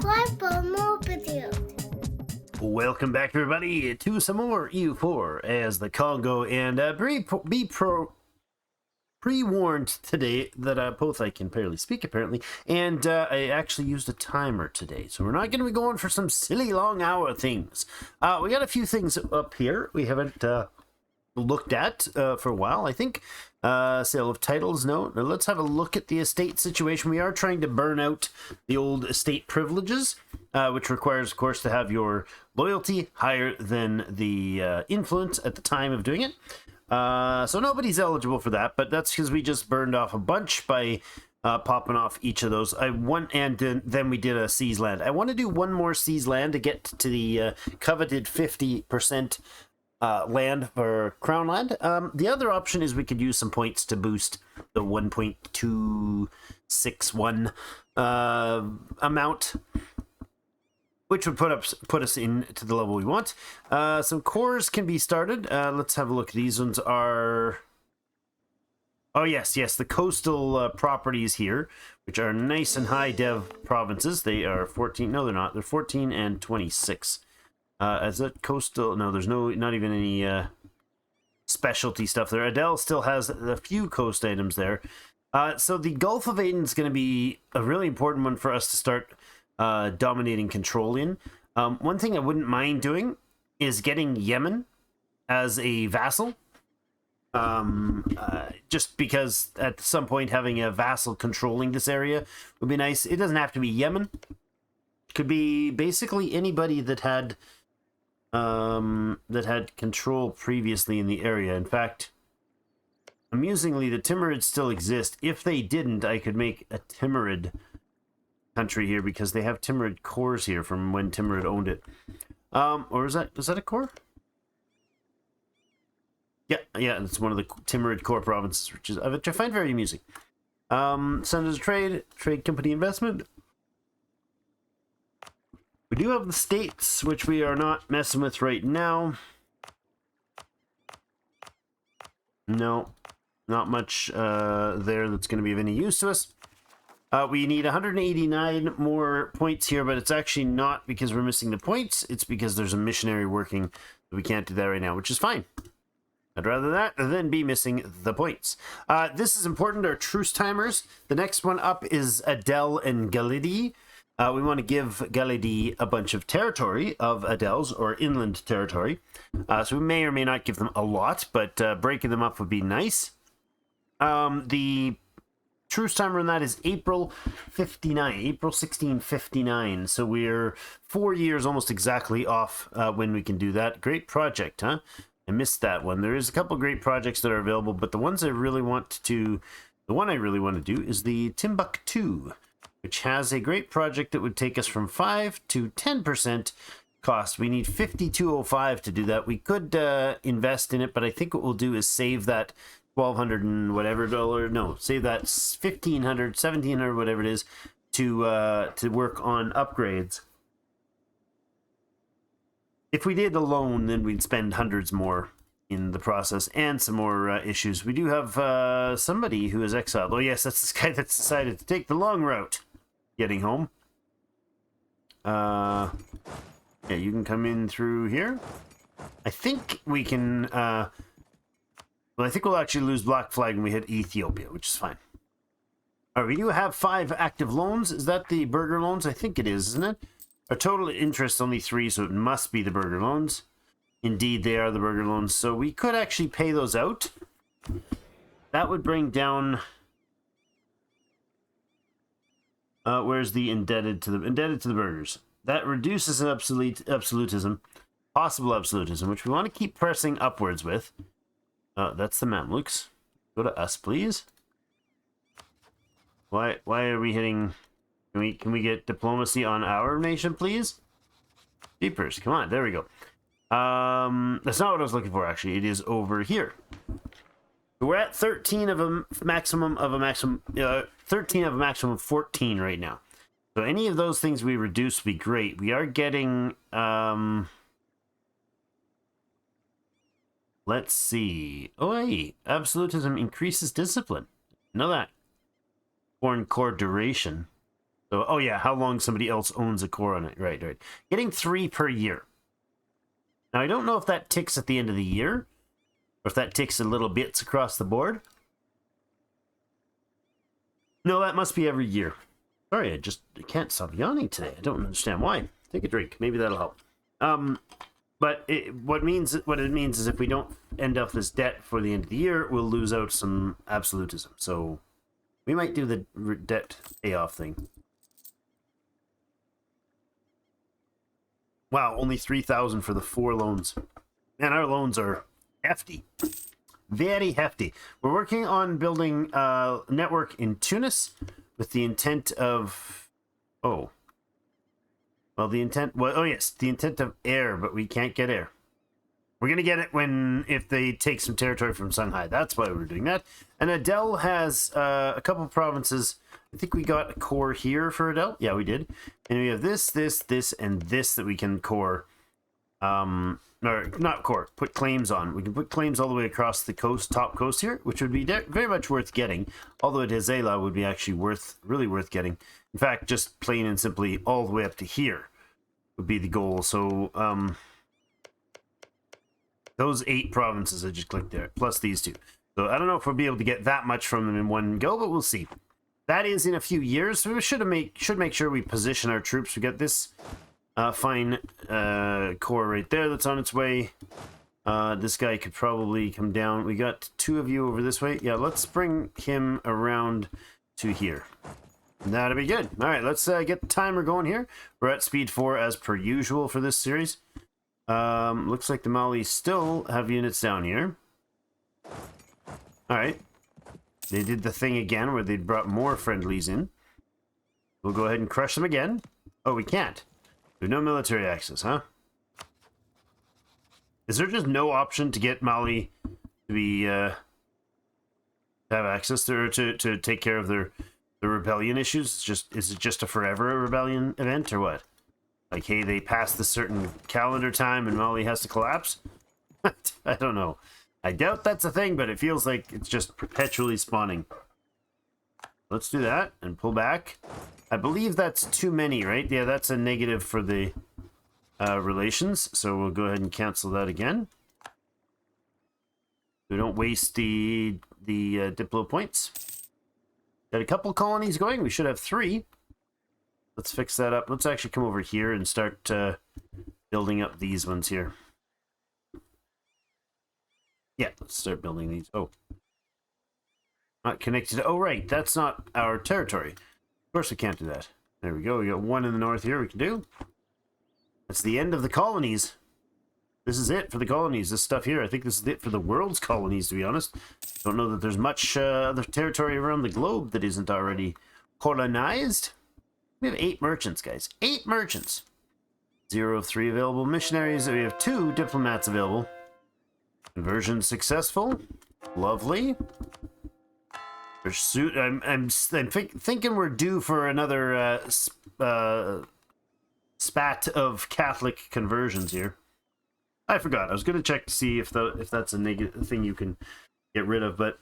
subscribe for more videos. Welcome back, everybody, to some more EU4 as the Kongo, and be pre-warned today that both I can barely speak, apparently, and I actually used a timer today, so we're not going to be going for some silly long hour things. We got a few things up here we haven't looked at for a while, I think. Sale of titles, no. Now let's have a look at the estate situation. We are trying to burn out the old estate privileges, which requires, of course, to have your loyalty higher than the influence at the time of doing it. So nobody's eligible for that, but that's because we just burned off a bunch by popping off each of those. Then we did a seas land. I want to do one more seas land to get to the coveted 50% land for crown land. The other option is we could use some points to boost the 1.261 amount, which would put us into the level we want. Some cores can be started. Let's have a look. These ones are... Oh, yes, the coastal properties here, which are nice and high dev provinces. They are 14. No, they're not. They're 14 and 26. Is it coastal? No, there's not even any specialty stuff there. Adele still has a few coast items there. So the Gulf of Aden is going to be a really important one for us to start dominating control in. One thing I wouldn't mind doing is getting Yemen as a vassal. Just because at some point having a vassal controlling this area would be nice. It doesn't have to be Yemen. It could be basically anybody that had control previously in the area. In fact, amusingly, the Timurids still exist. If they didn't, I could make a Timurid country here because they have Timurid cores here from when Timurid owned it. Or is that a core? Yeah, it's one of the Timurid core provinces, which I find very amusing. Centers of trade company investment. We do have the states, which we are not messing with right now. No, not much there that's going to be of any use to us. We need 189 more points here, but it's actually not because we're missing the points. It's because there's a missionary working. We can't do that right now, which is fine. I'd rather that than be missing the points. This is important, our truce timers. The next one up is Adel and Galidi. We want to give Galidi a bunch of territory of Adel's, or inland territory. So we may or may not give them a lot, but breaking them up would be nice. The truce timer on that is April 1659. So we're 4 years almost exactly off when we can do that. Great project, huh? I missed that one. There is a couple great projects that are available, but the one I really want to do is the Timbuktu, which has a great project that would take us from 5 to 10% cost. We need 5205 to do that. We could invest in it, but I think what we'll do is save that $1,200 and whatever dollar. No, save that $1,500, $1,700, whatever it is, to work on upgrades. If we did a loan, then we'd spend hundreds more in the process and some more issues. We do have somebody who is exiled. Oh yes, that's this guy that's decided to take the long route getting home. Yeah, you can come in through here. I think we can well, I think we'll actually lose Black Flag when we hit Ethiopia, which is fine. All right, we do have 5 active loans. Is that the burger loans? I think it is, isn't it? Our total interest only 3, so it must be the burger loans. Indeed, they are the burger loans. So we could actually pay those out. That would bring down... where's the indebted to the burgers? That reduces an absolutism, possible absolutism, which we want to keep pressing upwards with. That's the Mamluks. Go to us, please. Why are we hitting... Can we get diplomacy on our nation, please? Jeepers, come on, there we go. That's not what I was looking for, actually. It is over here. We're at 13 of a maximum of 14 right now. So any of those things we reduce would be great. We are getting let's see. Oh hey, absolutism increases discipline. Know that. Foreign core duration. So, oh yeah, how long somebody else owns a core on it. Right, right. Getting 3 per year. Now, I don't know if that ticks at the end of the year, or if that ticks in little bits across the board. No, that must be every year. Sorry, I can't stop yawning today. I don't understand why. Take a drink. Maybe that'll help. But what it means is if we don't end up this debt for the end of the year, we'll lose out some absolutism. So we might do the debt payoff thing. Wow, only 3,000 for the 4 loans. Man, our loans are hefty. Very hefty. We're working on building a network in Tunis with the intent of... Oh. Well, the intent... Well, oh, yes. The intent of air, but we can't get air. We're going to get it if they take some territory from Shanghai. That's why we're doing that. And Adele has a couple provinces. I think we got a core here for Adele. Yeah, we did. And we have this, and this that we can core. Or not core, put claims on. We can put claims all the way across the coast, top coast here, which would be very much worth getting. Although Hezela would be actually really worth getting. In fact, just plain and simply all the way up to here would be the goal. So, those 8 provinces I just clicked there, plus these 2. So I don't know if we'll be able to get that much from them in one go, but we'll see. That is in a few years, so we should make sure we position our troops. We got this fine core right there that's on its way. This guy could probably come down. We got 2 of you over this way. Yeah, let's bring him around to here. That'll be good. All right, let's get the timer going here. We're at speed 4 as per usual for this series. Looks like the Malis still have units down here. All right. They did the thing again where they brought more friendlies in. We'll go ahead and crush them again. Oh, we can't. We have no military access, huh? Is there just no option to get Mali to be to have access to take care of the rebellion issues? Is it just a forever rebellion event or what? Like, hey, they passed the certain calendar time and Mali has to collapse? I don't know. I doubt that's a thing, but it feels like it's just perpetually spawning. Let's do that and pull back. I believe that's too many, right? Yeah, that's a negative for the relations. So we'll go ahead and cancel that again. We don't waste the Diplo points. Got a couple colonies going. We should have 3. Let's fix that up. Let's actually come over here and start building up these ones here. Yeah, let's start building these. Oh. Not connected. Oh, right. That's not our territory. Of course we can't do that. There we go. We got 1 in the north here we can do. That's the end of the colonies. This is it for the colonies. This stuff here, I think this is it for the world's colonies, to be honest. Don't know that there's much other territory around the globe that isn't already colonized. We have 8 merchants, guys. 8 merchants. 0 of 3 available missionaries. We have 2 diplomats available. Conversion successful. Lovely. Pursuit. I'm thinking we're due for another spat of Catholic conversions here. I forgot. I was going to check to see if that's a negative thing you can get rid of, but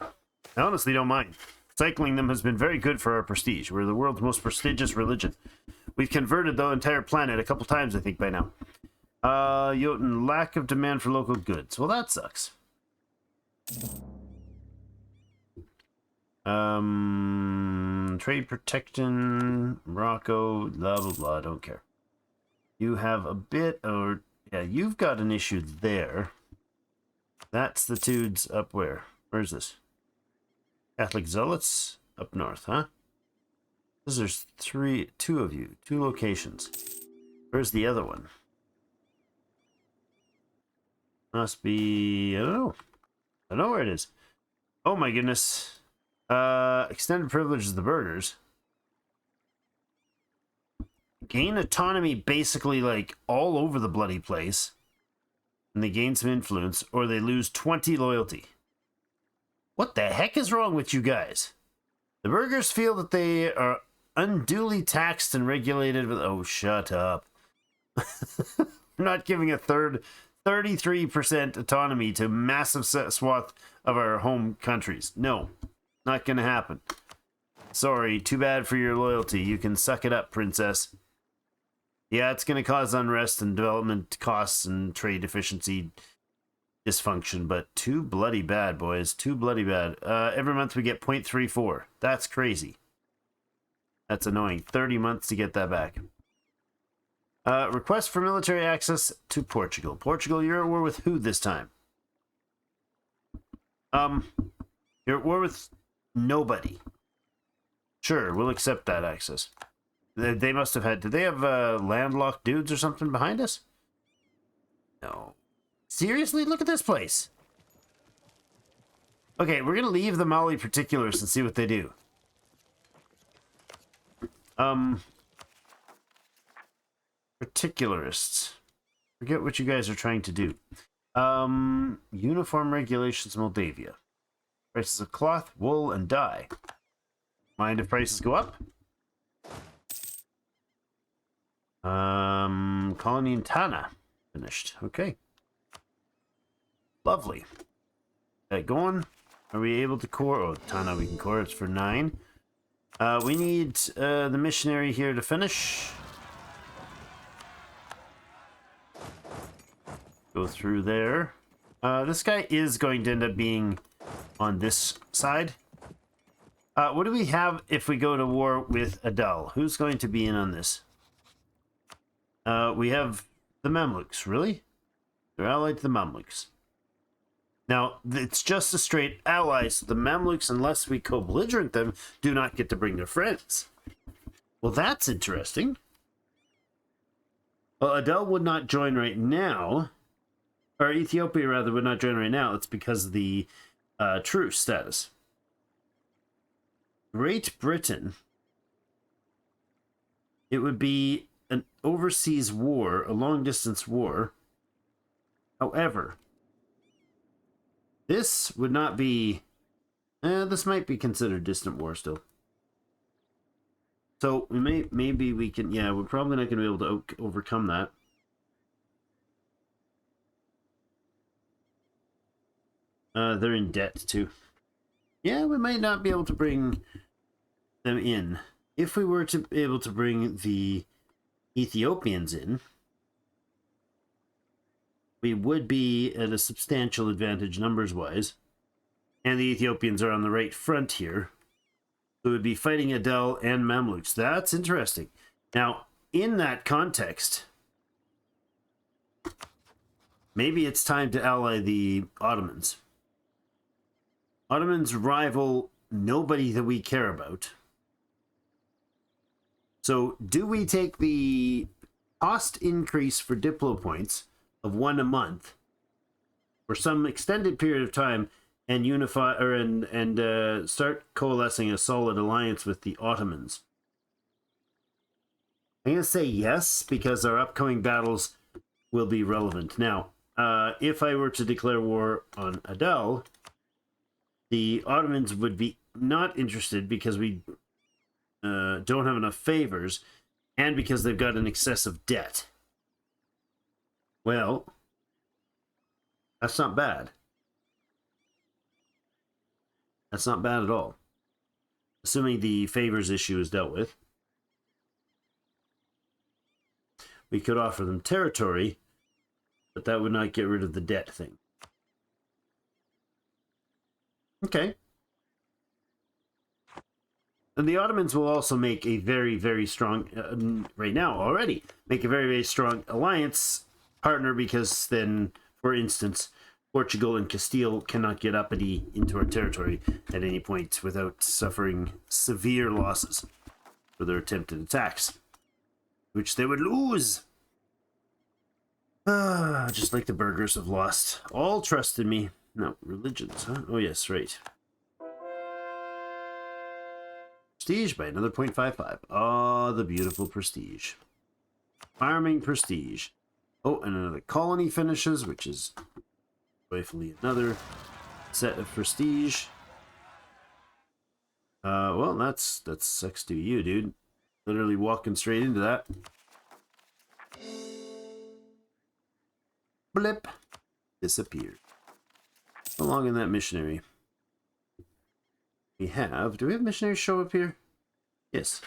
I honestly don't mind. Cycling them has been very good for our prestige. We're the world's most prestigious religion. We've converted the entire planet a couple times, I think, by now. Jotun, lack of demand for local goods. Well, that sucks. Trade protection, Morocco, blah, blah, blah. Don't care. You have a bit, or yeah, you've got an issue there. That's the dudes up where? Where's this? Catholic zealots up north, huh? Because there's 2 of you, 2 locations. Where's the other one? Must be, I don't know. I don't know where it is. Oh my goodness. Extended privileges of the burghers. Gain autonomy basically like all over the bloody place. And they gain some influence, or they lose 20 loyalty. What the heck is wrong with you guys? The burghers feel that they are unduly taxed and regulated with... Oh, shut up. We're not giving a third 33% autonomy to massive swath of our home countries. No, not going to happen. Sorry, too bad for your loyalty. You can suck it up, princess. Yeah, it's going to cause unrest and development costs and trade efficiency dysfunction, but too bloody bad, boys. Too bloody bad. Every month we get 0.34. That's crazy. That's annoying. 30 months to get that back. Request for military access to Portugal. Portugal, you're at war with who this time? You're at war with nobody. Sure, we'll accept that access. They must have had... Did they have landlocked dudes or something behind us? No. Seriously? Look at this place. Okay, we're going to leave the Mali particulars and see what they do. Particularists. Forget what you guys are trying to do. Uniform regulations Moldavia. Prices of cloth, wool, and dye. Mind if prices go up? Colony in Tana. Finished. Okay. Lovely. That going? Are we able to core? Oh, Tana we can core. It's for 9. We need the missionary here to finish. Go through there. This guy is going to end up being on this side. What do we have if we go to war with Adal? Who's going to be in on this? We have the Mamluks. Really? They're allied to the Mamluks. Now, it's just a straight ally, so the Mamluks, unless we co-belligerent them, do not get to bring their friends. Well, that's interesting. Well, Adel would not join right now. Or Ethiopia, rather, would not join right now. It's because of the truce status. Great Britain. It would be an overseas war, a long-distance war. However, this would not be... this might be considered distant war still. So we maybe we can... Yeah, we're probably not going to be able to overcome that. They're in debt too. Yeah, we might not be able to bring them in. If we were to be able to bring the Ethiopians in, we would be at a substantial advantage numbers-wise. And the Ethiopians are on the right front here. So we would be fighting Adel and Mamluks. That's interesting. Now, in that context, maybe it's time to ally the Ottomans. Ottomans rival nobody that we care about. So, do we take the cost increase for Diplo points of 1 a month for some extended period of time and unify and start coalescing a solid alliance with the Ottomans? I'm going to say yes, because our upcoming battles will be relevant. Now, if I were to declare war on Adel, the Ottomans would be not interested because we don't have enough favors and because they've got an excessive debt. Well, that's not bad. That's not bad at all. Assuming the favors issue is dealt with. We could offer them territory, but that would not get rid of the debt thing. Okay. And the Ottomans will also make a very, very strong, right now already, make a very, very strong alliance partner, because then, for instance, Portugal and Castile cannot get uppity into our territory at any point without suffering severe losses for their attempted attacks, which they would lose. Just like the burghers have lost all trust in me. No, religions, huh? Oh, yes, right. Prestige by another 0.55. Oh, the beautiful prestige. Farming prestige. Oh, and another colony finishes, which is joyfully another set of prestige. Well, that's sucks to you, dude. Literally walking straight into that. Blip. Disappeared. How long in that missionary? Do we have missionaries show up here? Yes.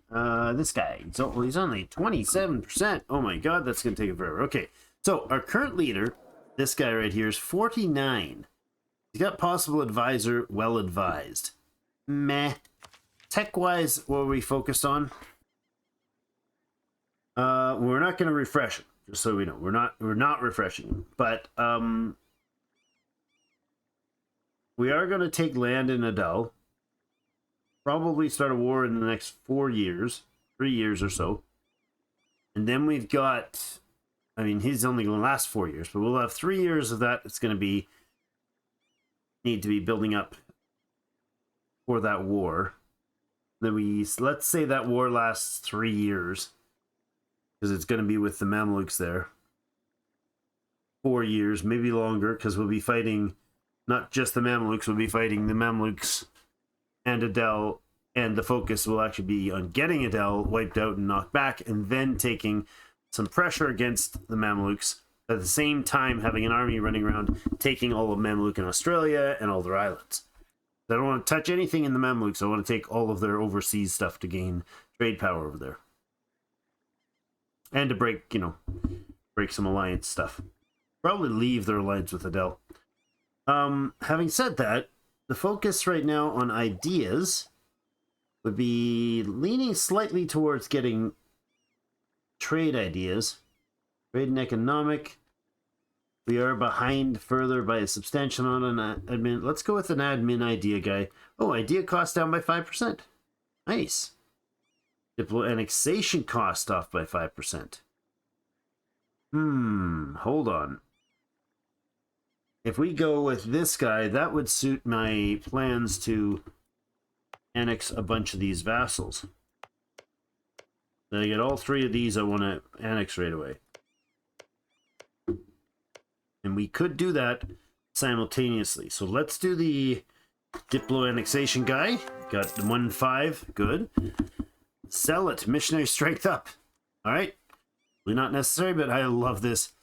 This guy, he's only 27%. Oh my god, that's going to take it forever. Okay, so our current leader, this guy right here, is 49. He's got possible advisor, well advised. Meh. Tech-wise, what are we focused on? We're not going to refresh him, just so we know. We're not refreshing him. But we are going to take land in Adel. Probably start a war in the next 4 years, 3 years or so. And then we've got, I mean, he's only going to last 4 years, but we'll have 3 years of that. It's going to need to be building up for that war. Then let's say that war lasts 3 years, because it's going to be with the Mamluks there. 4 years, maybe longer, because we'll be fighting not just the Mamluks, we'll be fighting the Mamluks and Adel, and the focus will actually be on getting Adel wiped out and knocked back, and then taking some pressure against the Mamluks, at the same time having an army running around taking all of Mamluk in Australia and all their islands. I don't want to touch anything in the Mamluks. I want to take all of their overseas stuff to gain trade power over there. And to break some alliance stuff. Probably leave their alliance with Adel. Having said that, the focus right now on ideas would be leaning slightly towards getting trade ideas. Trade and economic. We are behind further by a substantial amount on admin. Let's go with an admin idea guy. Oh, idea cost down by 5%. Nice. Diplo annexation cost off by 5%. Hold on. If we go with this guy, that would suit my plans to annex a bunch of these vassals. Then I get all 3 of these I want to annex right away. And we could do that simultaneously. So let's do the Diplo annexation guy. Got the 1-5. Good. Sell it. Missionary strength up. Alright. Really not necessary, but I love this.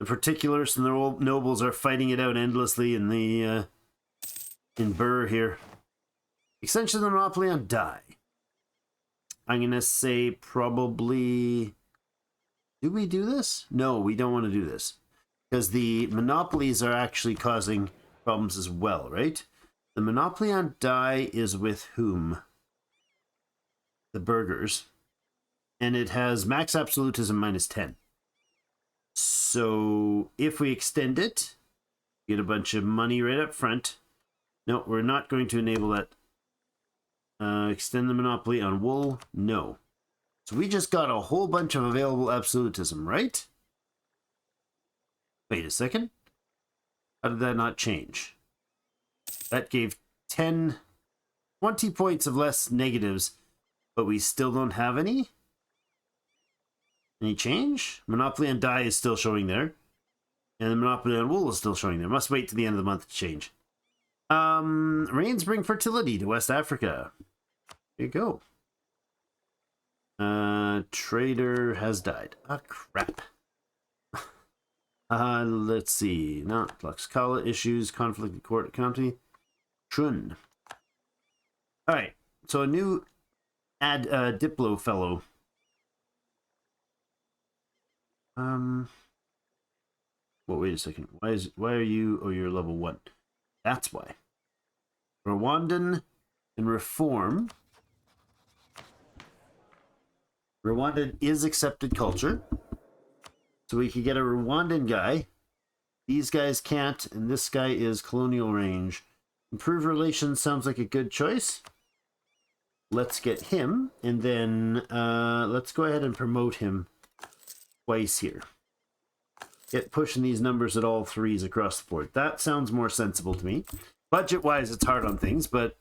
The particulars and the old nobles are fighting it out endlessly in the in Burr here. Extension of the monopoly on dye. I'm gonna say probably. Do we do this? No, we don't want to do this. Because the monopolies are actually causing problems as well, right? The monopoly on dye is with whom? The burghers. And it has max absolutism -10. So if we extend it, get a bunch of money right up front. No, we're not going to enable that. Extend the monopoly on wool? No. So we just got a whole bunch of available absolutism, right? Wait a second. How did that not change? That gave 20 points of less negatives, but we still don't have any? Any change? Monopoly on dye is still showing there. And the monopoly on wool is still showing there. Must wait to the end of the month to change. Rains bring fertility to West Africa. There you go. Trader has died. Ah, crap. Let's see. Not Tlaxcala issues, conflict in court county. Trun. Alright, so a new Diplo fellow. Well, wait a second. Why are you? Oh, you're level 1. That's why. Rwandan and reform. Rwandan is accepted culture. So we could get a Rwandan guy. These guys can't, and this guy is colonial range. Improve relations sounds like a good choice. Let's get him, and then let's go ahead and promote him twice here. Get pushing these numbers at all 3s across the board. That sounds more sensible to me. Budget-wise, it's hard on things, but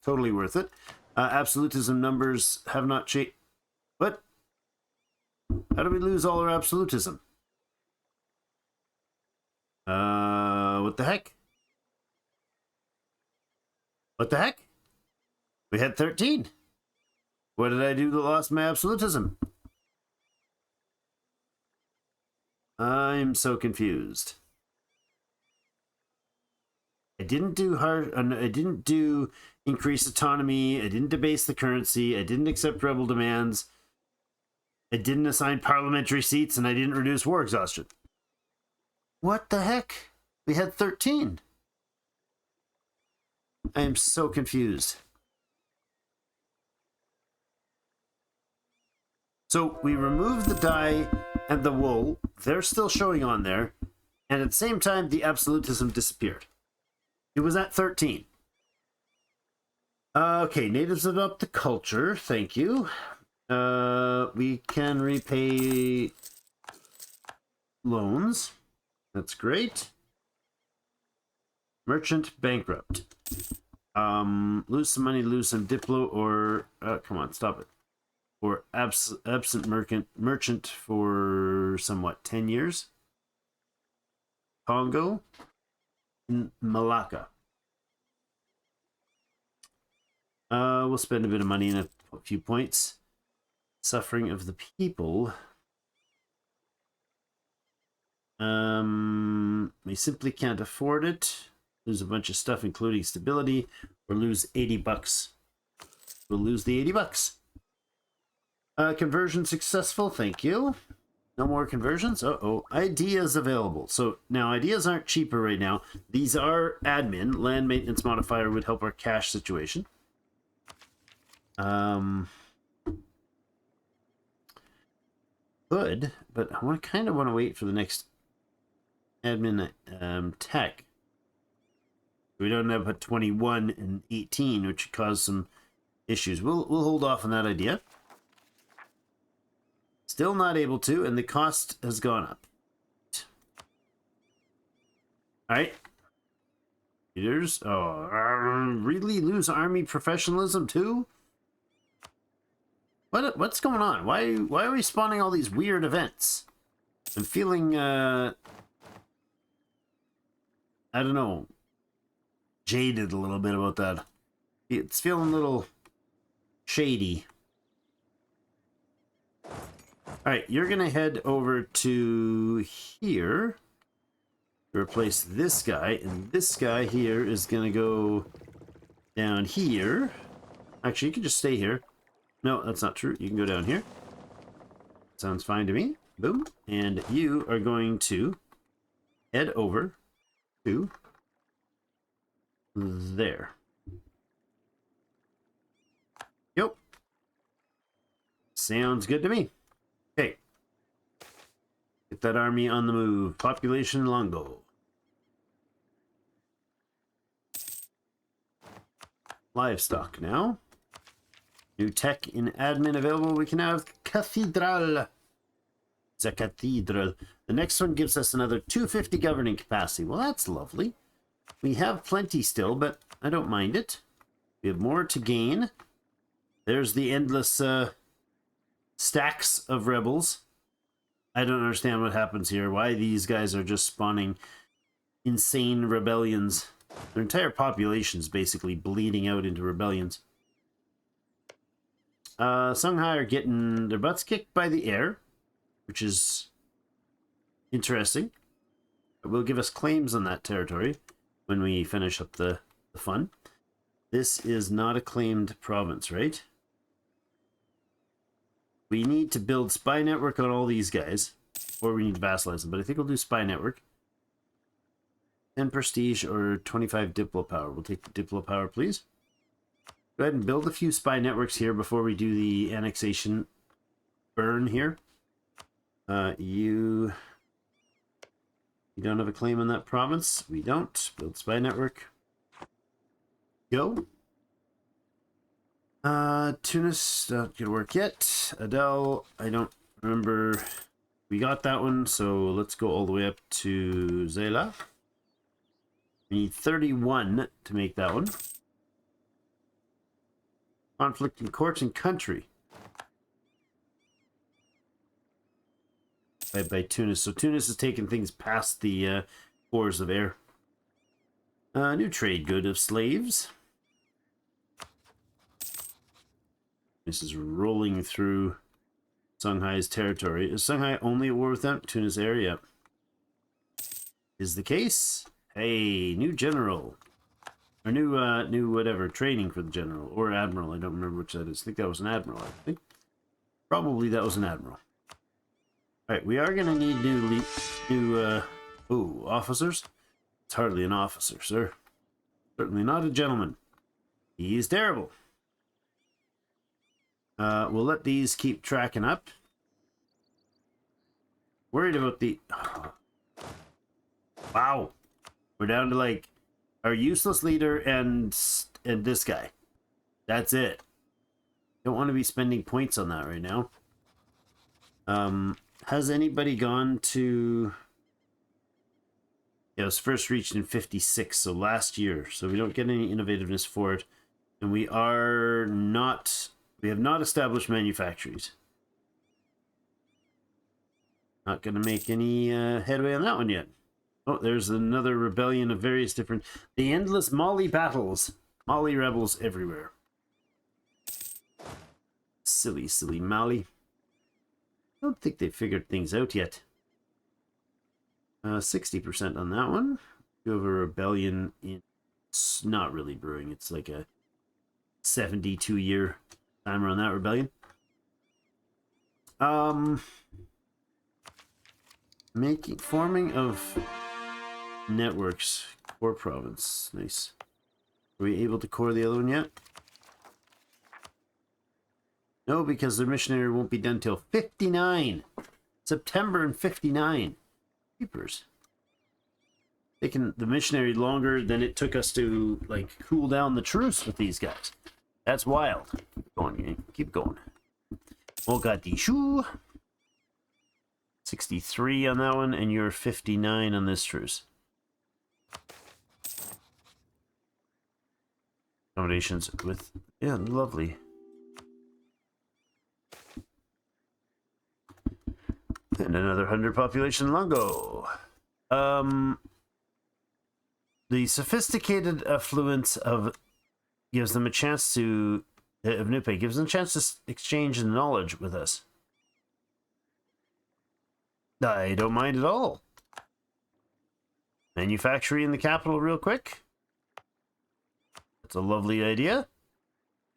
totally worth it. Absolutism numbers have not changed. What? How do we lose all our absolutism? What the heck? What the heck? We had 13. What did I do that lost my absolutism? I'm so confused. I didn't do I didn't do increase autonomy. I didn't debase the currency. I didn't accept rebel demands. I didn't assign parliamentary seats, and I didn't reduce war exhaustion. What the heck? We had 13. I am so confused. So we removed the dye and the wool. They're still showing on there. And at the same time, the absolutism disappeared. It was at 13. Okay, natives adopt the culture. Thank you. We can repay loans. That's great. Merchant bankrupt. Lose some money, lose some diplo, or come on, stop it. Or absent merchant for somewhat 10 years. Kongo, Malacca. We'll spend a bit of money and a few points. Suffering of the people. We simply can't afford it. Lose a bunch of stuff, including stability, or lose 80 bucks. We'll lose the 80 bucks. Conversion successful, thank you. No more conversions. Uh-oh. Ideas available. So now ideas aren't cheaper right now. These are admin. Land maintenance modifier would help our cash situation. Good, but I kind of want to wait for the next admin tech. We don't have a 21 and 18, which could cause some issues. We'll hold off on that idea. Still not able to, and the cost has gone up. All right. Leaders. Oh, really lose army professionalism too? What's going on? Why are we spawning all these weird events? I'm feeling I don't know, jaded a little bit about that. It's feeling a little shady. All right, you're gonna head over to here, replace this guy, and this guy here is gonna go down here. Actually, you can just stay here. No, that's not true. You can go down here. Sounds fine to me. Boom. And you are going to head over to there. Yep. Sounds good to me. Okay. Get that army on the move. Population Longo. Livestock now. New tech in admin available. We can have Cathedral. It's a cathedral. The next one gives us another 250 governing capacity. Well, that's lovely. We have plenty still, but I don't mind it. We have more to gain. There's the endless stacks of rebels. I don't understand what happens here. Why these guys are just spawning insane rebellions. Their entire population's basically bleeding out into rebellions. Songhai are getting their butts kicked by the air, which is interesting. It will give us claims on that territory when we finish up the fun. This is not a claimed province, right? We need to build spy network on all these guys, or we need to vassalize them, but I think we'll do spy network. 10 prestige or 25 diplo power. We'll take the diplo power, please. Go ahead and build a few spy networks here before we do the annexation burn here. You don't have a claim on that province. We don't. Build spy network. Go. Tunis, not gonna work yet. Adele, I don't remember. We got that one, so let's go all the way up to Zela. We need 31 to make that one. Conflict in courts and country. By Tunis. So Tunis is taking things past the wars of air. New trade good of slaves. This is rolling through Songhai's territory. Is Songhai only at war with them? Tunis area. Is the case. Hey, new general. Or new whatever, training for the general. Or admiral, I don't remember which that is. I think that was an admiral, I think. Probably that was an admiral. Alright, we are gonna need new officers? It's hardly an officer, sir. Certainly not a gentleman. He is terrible. We'll let these keep tracking up. Worried about the... Wow. We're down to, like, our useless leader and this guy. That's it. Don't want to be spending points on that right now. Has anybody gone to... Yeah, it was first reached in 56, so last year. So we don't get any innovativeness for it. And we have not established manufactories. Not going to make any headway on that one yet. Oh, there's another rebellion of various different... The endless Mali battles. Mali rebels everywhere. Silly, silly Mali. I don't think they figured things out yet. 60% on that one. You have a rebellion in... It's not really brewing. It's like a 72-year timer on that rebellion. Forming of networks. Core province. Nice. Are we able to core the other one yet? No, because the missionary won't be done till 59. September in 59. Keepers. Taking the missionary longer than it took us to, like, cool down the truce with these guys. That's wild. Keep going, keep going. Mogadishu. 63 on that one, and you're 59 on this truce. Accommodations with... Yeah, lovely. And another 100 population Longo. The sophisticated affluence of gives them a chance to of Nupe gives them a chance to exchange knowledge with us. I don't mind at all. Manufacturing in the capital real quick. That's a lovely idea.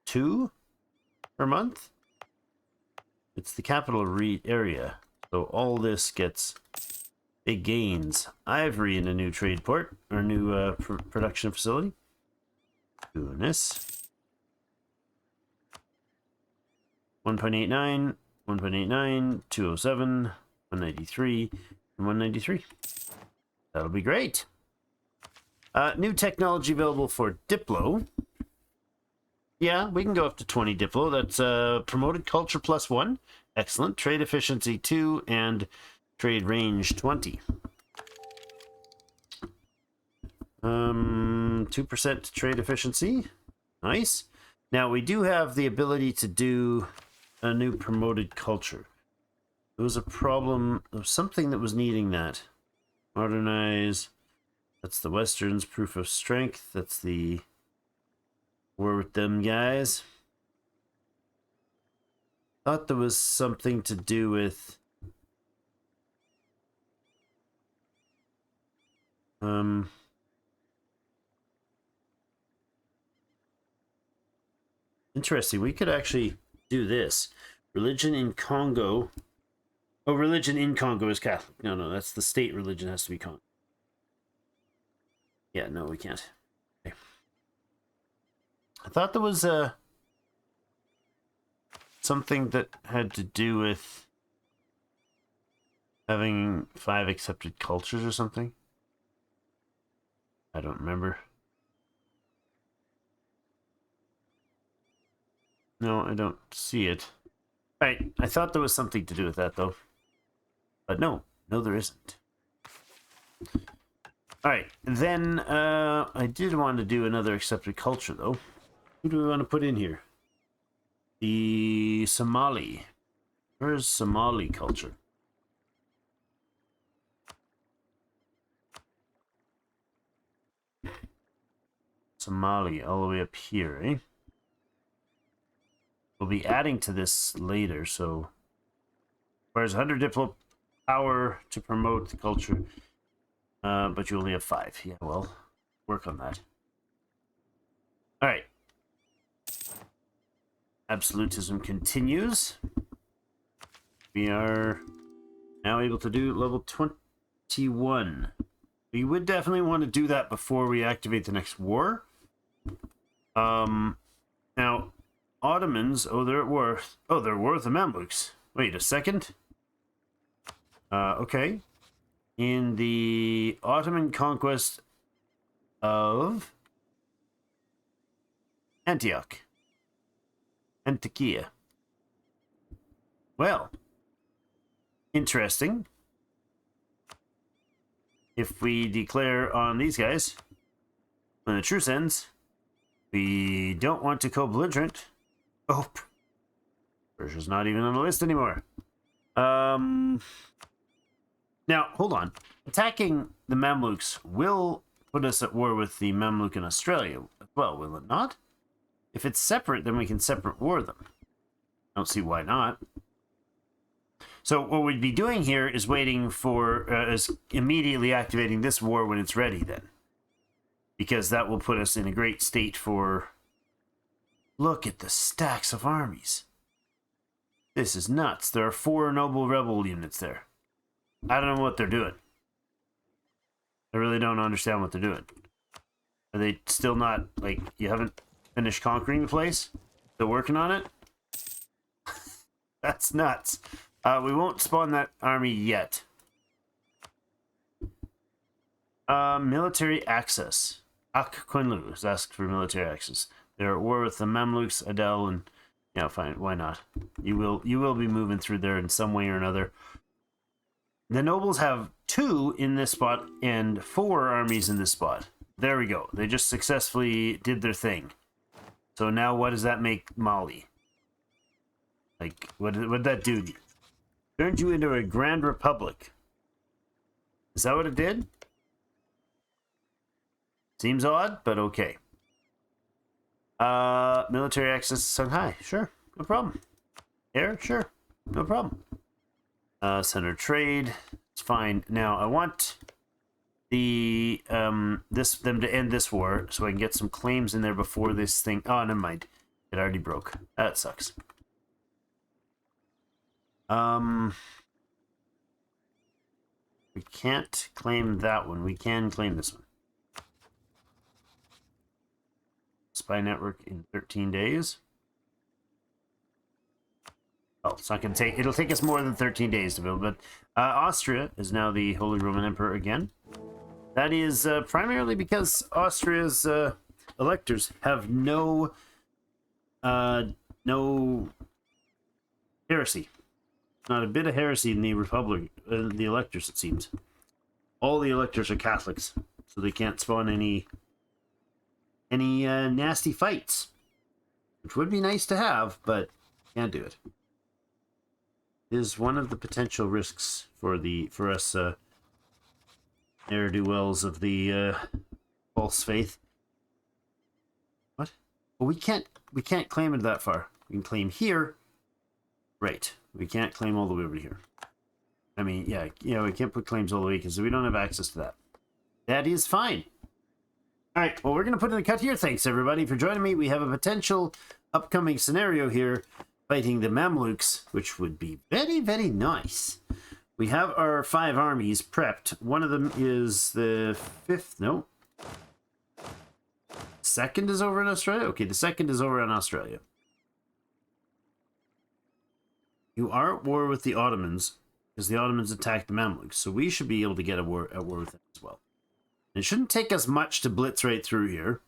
2 per month. It's the capital area. So all this gets big gains. Ivory in a new trade port, or new production facility. Doing this. 1.89, 1.89, 207, 193, and 193. That'll be great. New technology available for Diplo. Yeah, we can go up to 20 Diplo. That's promoted culture +1. Excellent. Trade efficiency 2 and trade range 20. 2% trade efficiency. Nice. Now we do have the ability to do a new promoted culture. There was a problem of something that was needing that. Modernize. That's the Westerns. Proof of strength. That's the war with them guys. Thought there was something to do with interesting. We could actually do this. Religion in Congo. Oh, religion in Congo is Catholic. No, that's the state religion has to be Congo. Yeah, no, we can't. Okay. I thought there was something that had to do with having 5 accepted cultures or something. I don't remember. No, I don't see it. Right, I thought there was something to do with that, though. But no, there isn't. Alright, then I did want to do another accepted culture, though. Who do we want to put in here? The Somali. Where's Somali culture? Somali, all the way up here, eh? We'll be adding to this later, so... Whereas 100 Diplo power to promote the culture. But you only have 5. Yeah, well, work on that. All right. Absolutism continues. We are now able to do level 21. We would definitely want to do that before we activate the next war. Now, Ottomans, they're worth the Mamluks. Wait a second. Okay. In the Ottoman conquest of Antioch. Antakya. Well, interesting. If we declare on these guys, when the truce ends, we don't want to co-belligerent. Oh, Persia's not even on the list anymore. Now, hold on. Attacking the Mamluks will put us at war with the Mamluk in Australia as well, will it not? If it's separate, then we can separate war them. I don't see why not. So what we'd be doing here is waiting for, is immediately activating this war when it's ready then. Because that will put us in a great state for... Look at the stacks of armies. This is nuts. There are 4 noble rebel units there. I don't know what they're doing. I really don't understand what they're doing. Are they still not, like, you haven't finished conquering the place? Still working on it? That's nuts. We won't spawn that army yet. Military access. Ak Kunlu has asked for military access. They're at war with the Mamluks, Adel, and yeah, fine. Why not? You will be moving through there in some way or another. The nobles have 2 in this spot and 4 armies in this spot. There we go. They just successfully did their thing. So now, what does that make Mali? Like, what did that do? Turned you into a grand republic. Is that what it did? Seems odd, but okay. Military access to Shanghai. Sure, no problem. Air, sure, no problem. Center trade. It's fine. Now I want the them to end this war so I can get some claims in there before this thing. Oh, never mind. It already broke. That sucks. We can't claim that one. We can claim this one. Spy network in 13 days. Oh, it's not going to take... It'll take us more than 13 days to build, but Austria is now the Holy Roman Emperor again. That is primarily because Austria's electors have no heresy. Not a bit of heresy in the Republic, the electors, it seems. All the electors are Catholics, so they can't spawn any nasty fights, which would be nice to have, but can't do it. Is one of the potential risks for us ne'er-do-wells of the false faith. What? Well, we can't claim it that far. We can claim here, right? We can't claim all the way over here. I mean, yeah, we can't put claims all the way because we don't have access to that. That is fine. All right, well, we're going to put in a cut here. Thanks, everybody, for joining me. We have a potential upcoming scenario here, fighting the Mamluks, which would be very, very nice. We have our 5 armies prepped. One of them is the 5th. No. 2nd is over in Australia? Okay, the 2nd is over in Australia. You are at war with the Ottomans, because the Ottomans attacked the Mamluks, so we should be able to get at war with them as well. It shouldn't take us much to blitz right through here.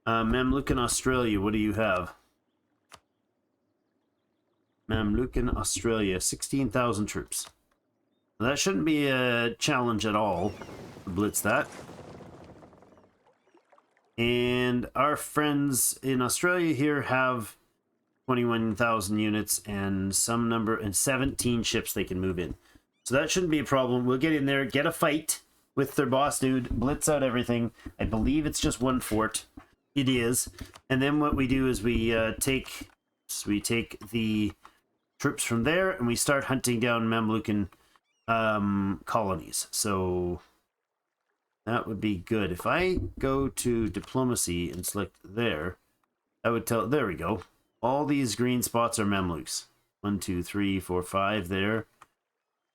Mamluk in Australia, what do you have? Mamluk in Australia, 16,000 troops. Now, that shouldn't be a challenge at all to blitz that. And our friends in Australia here have 21,000 units and some number and 17 ships they can move in. So that shouldn't be a problem. We'll get in there, get a fight with their boss dude, blitz out everything. I believe it's just 1 fort. It is. And then what we do is we take the troops from there and we start hunting down Mamlukan colonies. So that would be good. If I go to diplomacy and select there, I would tell, there we go. All these green spots are Mamluks. 1, 2, 3, 4, 5 there.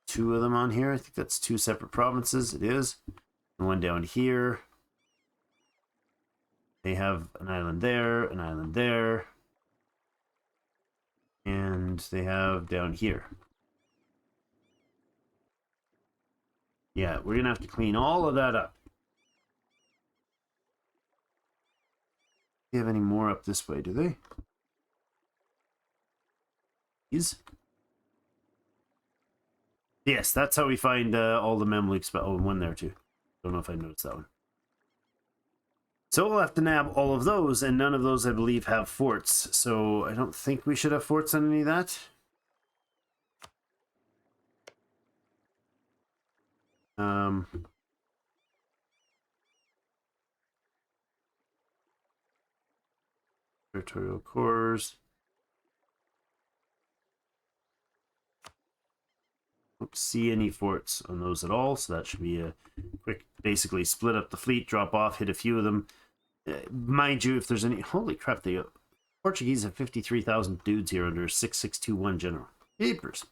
2 of them on here. I think that's 2 separate provinces. It is. And 1 down here. They have an island there, an island there. And they have down here. Yeah, we're going to have to clean all of that up. Do they have any more up this way, do they? These? Yes, that's how we find all the Mamluks. Oh, one there too. Don't know if I noticed that one. So we'll have to nab all of those, and none of those, I believe, have forts. So I don't think we should have forts on any of that. Territorial cores. Don't see any forts on those at all, so that should be a quick, basically split up the fleet, drop off, hit a few of them. Mind you, if there's any, holy crap, the Portuguese have 53,000 dudes here under 6621 general. Papers.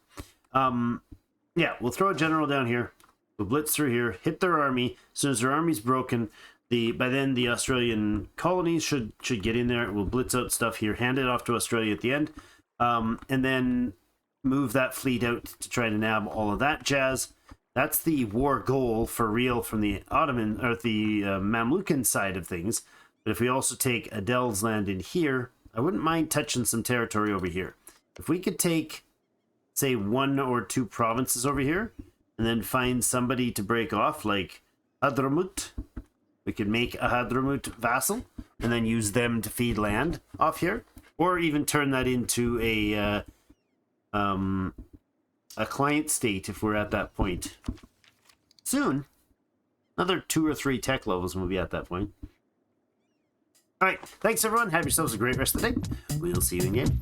Yeah, we'll throw a general down here. We'll blitz through here, hit their army. As soon as their army's broken, by then the Australian colonies should get in there. We'll blitz out stuff here, hand it off to Australia at the end, and then move that fleet out to try to nab all of that jazz. That's the war goal for real from the Ottoman or the Mamlukan side of things. But if we also take Adele's land in here, I wouldn't mind touching some territory over here. If we could take, say, 1 or 2 provinces over here, and then find somebody to break off, like Hadramut. We could make a Hadramut vassal, and then use them to feed land off here. Or even turn that into a client state if we're at that point. Soon, another 2 or 3 tech levels and we'll be at that point. All right, thanks everyone. Have yourselves a great rest of the day. We'll see you again.